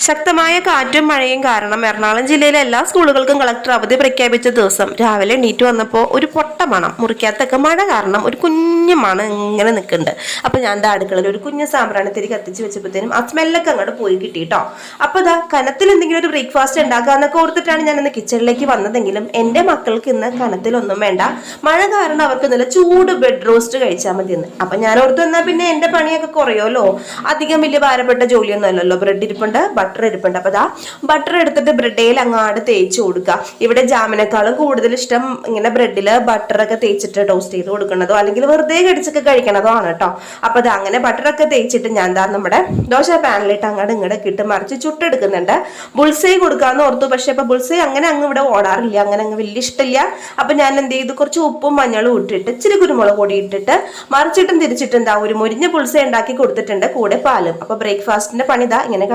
ശക്തമായ കാറ്റും മഴയും കാരണം എറണാകുളം ജില്ലയിലെ എല്ലാ സ്കൂളുകൾക്കും കളക്ടർ അവധി പ്രഖ്യാപിച്ച ദിവസം രാവിലെ എണീറ്റ് വന്നപ്പോൾ ഒരു പൊട്ട മണം, മുറിക്കകത്തൊക്കെ മഴ കാരണം ഒരു കുഞ്ഞു മണം ഇങ്ങനെ നിൽക്കുന്നുണ്ട്. അപ്പൊ ഞാൻ എന്താ അടുക്കളയിൽ ഒരു കുഞ്ഞു സാമ്പ്രാണിത്തിരി കത്തിച്ച് വെച്ചപ്പോഴത്തേനും ആ സ്മെല്ലൊക്കെ അങ്ങോട്ട് പോയി കിട്ടിട്ടോ. അപ്പൊ ഇതാ കനത്തിൽ എന്തെങ്കിലും ഒരു ബ്രേക്ക്ഫാസ്റ്റ് ഉണ്ടാക്കാന്നൊക്കെ ഓർത്തിട്ടാണ് ഞാൻ ഇന്ന് കിച്ചണിലേക്ക് വന്നതെങ്കിലും എന്റെ മക്കൾക്ക് ഇന്ന് കനത്തിലൊന്നും വേണ്ട, മഴ കാരണം അവർക്ക് നല്ല ചൂട് ബ്രെഡ് റോസ്റ്റ് കഴിച്ചാൽ മതി എന്ന്. അപ്പൊ ഞാൻ ഓർത്തു എന്നാൽ പിന്നെ എന്റെ പണിയൊക്കെ കുറയുമല്ലോ, അധികം വലിയ ഭാരപ്പെട്ട ജോലിയൊന്നും അല്ലല്ലോ. ബ്രെഡ് ഇരിപ്പുണ്ട്, ബട്ടർ ഇരിപ്പുണ്ട്. അപ്പൊ ദാ ബട്ടർ എടുത്തിട്ട് ബ്രെഡേൽ അങ്ങാട് തേച്ച് കൊടുക്കുക. ഇവിടെ ജാമിനേക്കാളും കൂടുതൽ ഇഷ്ടം ഇങ്ങനെ ബ്രെഡില് ബട്ടറൊക്കെ തേച്ചിട്ട് ടോസ്റ്റ് ചെയ്ത് കൊടുക്കണതോ അല്ലെങ്കിൽ വെറുതെ കടിച്ചൊക്കെ കഴിക്കണതോ ആണ് കേട്ടോ. അപ്പൊ അത് അങ്ങനെ ബട്ടറൊക്കെ തേച്ചിട്ട് ഞാൻ ദാ നമ്മുടെ ദോശ പാനിലിട്ട് അങ്ങോട്ട് ഇങ്ങോട്ട് ഇട്ട് മറിച്ച് ചുട്ടെടുക്കുന്നുണ്ട്. ബുൾസൈ കൊടുക്കാന്ന് ഓർത്തു, പക്ഷെ അപ്പൊ ബുൾസൈ അങ്ങനെ അങ്ങ് ഇവിടെ ഓടാറില്ല, അങ്ങനെ അങ്ങ് വലിയ ഇഷ്ടമില്ല. അപ്പൊ ഞാൻ എന്ത് ചെയ്തു, കുറച്ച് ഉപ്പും മഞ്ഞളും ഇട്ടിട്ട് ഇച്ചിരി കുരുമുളക് പൊടി ഇട്ടിട്ട് മറിച്ചിട്ടും തിരിച്ചിട്ടും എന്താ ഒരു മുരിഞ്ഞ ബുൾസൈ ഉണ്ടാക്കി കൊടുത്തിട്ടുണ്ട്, കൂടെ പാലും. അപ്പൊ ബ്രേക്ക്ഫാസ്റ്റിന്റെ പണി ഇതാ ഇങ്ങനെ